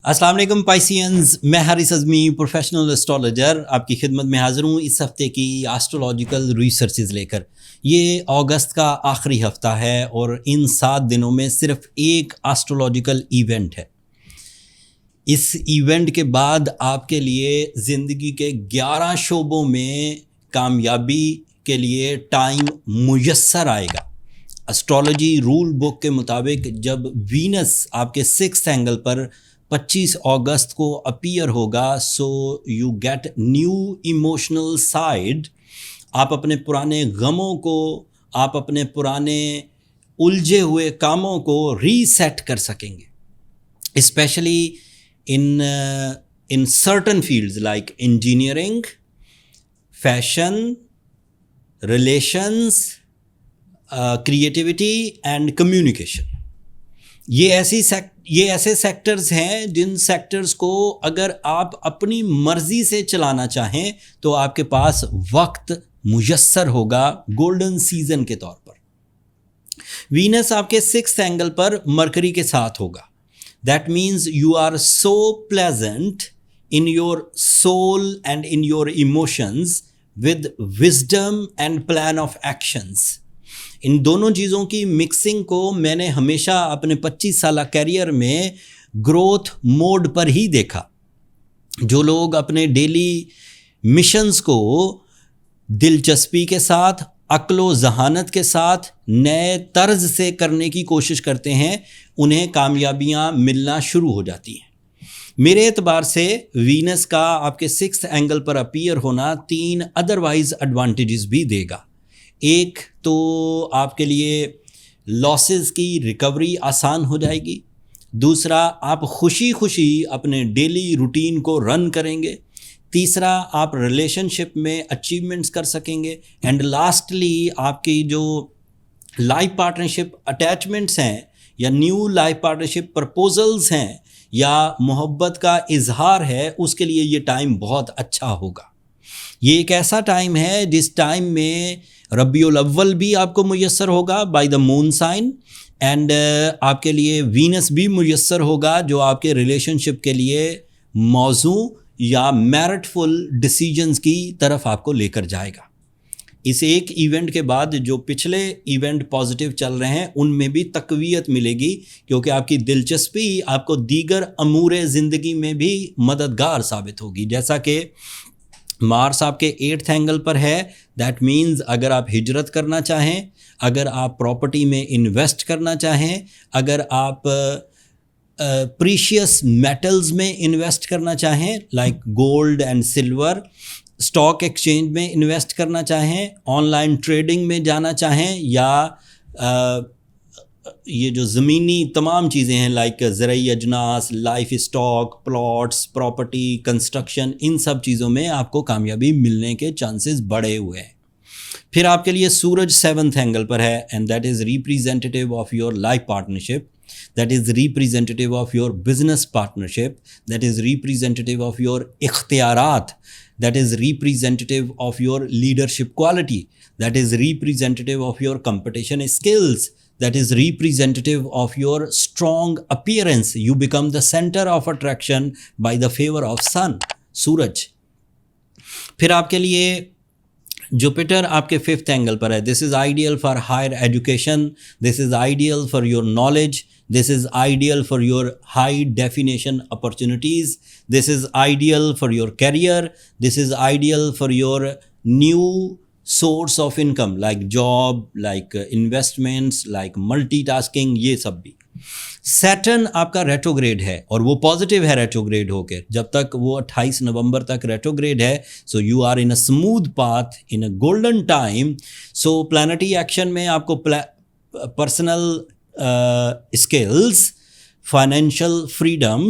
السلام علیکم پائسینز، میں حارث اعظمی پروفیشنل اسٹرالوجر آپ کی خدمت میں حاضر ہوں اس ہفتے کی ایسٹرولوجیکل ریسرچز لے کر۔ یہ اگست کا آخری ہفتہ ہے اور ان 7 دنوں میں صرف ایک ایسٹرولوجیکل ایونٹ ہے۔ اس ایونٹ کے بعد آپ کے لیے زندگی کے 11 شعبوں میں کامیابی کے لیے ٹائم میسر آئے گا۔ اسٹرالوجی رول بک کے مطابق جب وینس آپ کے 6th اینگل پر 25 اگست کو اپیئر ہوگا، so you get new emotional side. آپ اپنے پرانے غموں کو، آپ اپنے پرانے الجھے ہوئے کاموں کو ری سیٹ کر سکیں گے، especially in certain fields like engineering, fashion, relations, creativity and communication۔ یہ ایسے سیکٹرز ہیں جن سیکٹرز کو اگر آپ اپنی مرضی سے چلانا چاہیں تو آپ کے پاس وقت میسر ہوگا گولڈن سیزن کے طور پر۔ وینس آپ کے 6th اینگل پر مرکری کے ساتھ ہوگا۔ That means you are so pleasant in your soul and in your emotions with wisdom and plan of actions۔ ان دونوں چیزوں کی مکسنگ کو میں نے ہمیشہ اپنے 25 سالہ کیریئر میں گروتھ موڈ پر ہی دیکھا۔ جو لوگ اپنے ڈیلی مشنز کو دلچسپی کے ساتھ، عقل و ذہانت کے ساتھ، نئے طرز سے کرنے کی کوشش کرتے ہیں، انہیں کامیابیاں ملنا شروع ہو جاتی ہیں۔ میرے اعتبار سے وینس کا آپ کے 6th اینگل پر اپیئر ہونا 3 ادروائز ایڈوانٹیجز بھی دے گا۔ ایک تو آپ کے لیے لاسز کی ریکوری آسان ہو جائے گی، دوسرا آپ خوشی خوشی اپنے ڈیلی روٹین کو رن کریں گے، تیسرا آپ ریلیشن شپ میں اچیومنٹس کر سکیں گے، اینڈ لاسٹلی آپ کی جو لائف پارٹنرشپ اٹیچمنٹس ہیں یا نیو لائف پارٹنرشپ پرپوزلز ہیں یا محبت کا اظہار ہے، اس کے لیے یہ ٹائم بہت اچھا ہوگا۔ یہ ایک ایسا ٹائم ہے جس ٹائم میں ربیع الاول بھی آپ کو میسر ہوگا by the moon sign, and آپ کے لیے وینس بھی میسر ہوگا جو آپ کے ریلیشن شپ کے لیے موزوں یا میرٹ فل ڈیسیجنز کی طرف آپ کو لے کر جائے گا۔ اس ایک ایونٹ کے بعد جو پچھلے ایونٹ پازیٹیو چل رہے ہیں ان میں بھی تقویت ملے گی، کیونکہ آپ کی دلچسپی آپ کو دیگر امور زندگی میں بھی مددگار ثابت ہوگی۔ جیسا کہ مارس آپ کے 8th اینگل پر ہے، دیٹ مینز اگر آپ ہجرت کرنا چاہیں، اگر آپ پراپرٹی میں انویسٹ کرنا چاہیں، اگر آپ پریشیس میٹلز میں انویسٹ کرنا چاہیں like gold and silver, stock exchange میں انویسٹ کرنا چاہیں، آن لائن ٹریڈنگ میں جانا چاہیں، یا یہ جو زمینی تمام چیزیں ہیں لائک زرعی اجناس، livestock, plots, property, construction, ان سب چیزوں میں آپ کو کامیابی ملنے کے چانسز بڑھے ہوئے ہیں۔ پھر آپ کے لیے سورج 7th اینگل پر ہے، and that is representative of your life partnership, that is representative of your business partnership, that is representative of your اختیارات، that is representative of your leadership quality, that is representative of your competition skills, that is representative of your strong appearance. You become the center of attraction by the favor of sun، سورج۔ پھر آپ کے لیے Jupiter آپ کے 5th angle پر ہے۔ This is ideal for higher education, this is ideal for your knowledge, this is ideal for your high definition opportunities, this is ideal for your career, this is ideal for your new source of income like job, like investments, like multitasking, یہ سب بھی۔ Saturn آپ کا ریٹروگریڈ ہے اور وہ positive ہے ریٹروگریڈ ہو کے، جب تک وہ 28 نومبر تک ریٹروگریڈ ہے، so you are in a smooth path, in a golden time. So planetary action میں آپ کو personal skills, financial freedom,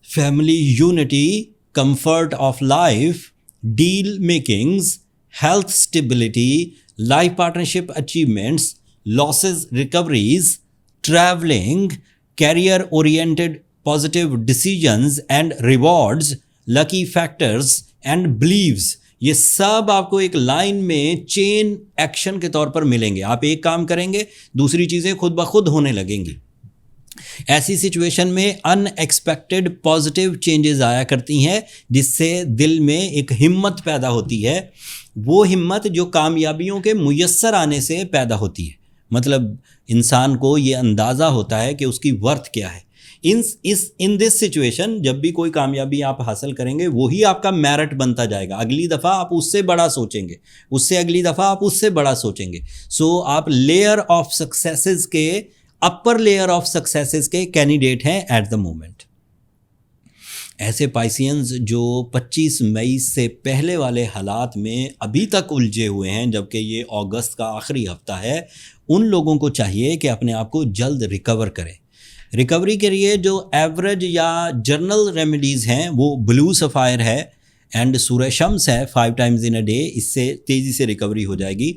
family unity, comfort of life, deal makings, health stability, life partnership achievements, losses recoveries, traveling, career oriented positive decisions and rewards, lucky factors and beliefs، یہ سب آپ کو ایک line میں چین action کے طور پر ملیں گے۔ آپ ایک کام کریں گے، دوسری چیزیں خود بخود ہونے لگیں گی۔ ایسی سچویشن میں ان ایکسپیکٹڈ پازیٹیو چینجز آیا کرتی ہیں جس سے دل میں ایک ہمت پیدا ہوتی ہے، وہ ہمت جو کامیابیوں کے میسر آنے سے پیدا ہوتی ہے. مطلب انسان کو یہ اندازہ ہوتا ہے کہ اس کی ورتھ کیا ہے. ان دس سچویشن جب بھی کوئی کامیابی آپ حاصل کریں گے وہی آپ کا میرٹ بنتا جائے گا. اگلی دفعہ آپ اس سے بڑا سوچیں گے، اس سے اگلی دفعہ آپ اس سے بڑا سوچیں گے. سو آپ لیئر آف سکسیسز کے، اپر لیئر آف سکسیسز کے کینڈیڈیٹ ہیں ایٹ دا مومنٹ. ایسے پائسینز جو 25 مئی سے پہلے والے حالات میں ابھی تک الجھے ہوئے ہیں جبکہ یہ اگست کا آخری ہفتہ ہے، ان لوگوں کو چاہیے کہ اپنے آپ کو جلد ریکور کریں. ریکوری کے لیے جو ایوریج یا جرنل ریمیڈیز ہیں وہ بلو سفائر ہے اینڈ سورہ شمس ہے 5 times in a day. اس سے تیزی سے ریکوری ہو جائے گی.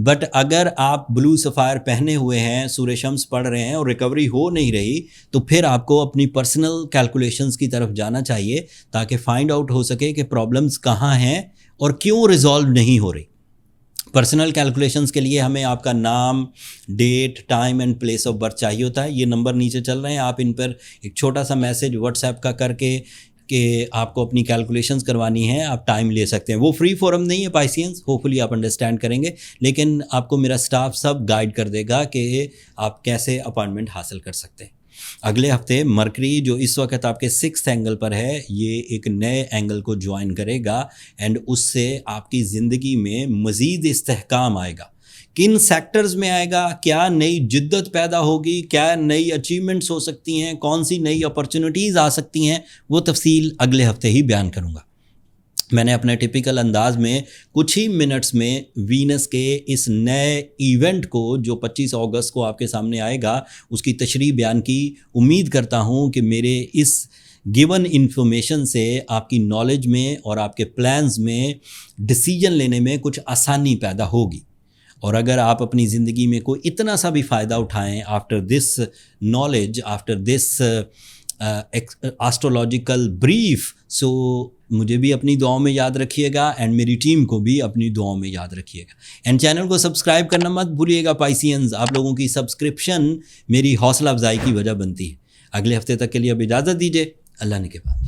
بٹ اگر آپ بلو سفائر پہنے ہوئے ہیں، سورہ شمس پڑھ رہے ہیں اور ریکوری ہو نہیں رہی، تو پھر آپ کو اپنی پرسنل کیلکولیشنز کی طرف جانا چاہیے تاکہ فائنڈ آؤٹ ہو سکے کہ پرابلمز کہاں ہیں اور کیوں ریزالو نہیں ہو رہی. پرسنل کیلکولیشنز کے لیے ہمیں آپ کا نام، date, time and place of birth چاہیے ہوتا ہے. یہ نمبر نیچے چل رہے ہیں، آپ ان پر ایک چھوٹا سا میسج واٹس ایپ کا کر کے کہ آپ کو اپنی کیلکولیشنز کروانی ہے، آپ ٹائم لے سکتے ہیں. وہ فری فورم نہیں ہے پائسینز، ہوپفلی آپ انڈرسٹینڈ کریں گے، لیکن آپ کو میرا سٹاف سب گائیڈ کر دے گا کہ آپ کیسے اپائنٹمنٹ حاصل کر سکتے ہیں. اگلے ہفتے مرکری جو اس وقت آپ کے 6th اینگل پر ہے، یہ ایک نئے اینگل کو جوائن کرے گا اینڈ اس سے آپ کی زندگی میں مزید استحکام آئے گا. کن سیکٹرز میں آئے گا، کیا نئی جدت پیدا ہوگی، کیا نئی اچیومنٹس ہو سکتی ہیں، کون سی نئی اپرچونٹیز آ سکتی ہیں، وہ تفصیل اگلے ہفتے ہی بیان کروں گا. میں نے اپنے ٹپیکل انداز میں کچھ ہی منٹس میں وینس کے اس نئے ایونٹ کو جو 25 اگست کو آپ کے سامنے آئے گا اس کی تشریح بیان کی. امید کرتا ہوں کہ میرے اس گیون انفارمیشن سے آپ کی نالج میں اور آپ کے پلانز میں ڈیسیجن لینے میں کچھ آسانی پیدا ہوگی. اور اگر آپ اپنی زندگی میں کوئی اتنا سا بھی فائدہ اٹھائیں after this knowledge, after this astrological brief, so مجھے بھی اپنی دعاؤں میں یاد رکھیے گا اینڈ میری ٹیم کو بھی اپنی دعاؤں میں یاد رکھیے گا. اینڈ چینل کو سبسکرائب کرنا مت بھولیے گا پائسینز، آپ لوگوں کی سبسکرپشن میری حوصلہ افزائی کی وجہ بنتی ہے. اگلے ہفتے تک کے لیے اب اجازت دیجیے، اللہ نے کے بعد.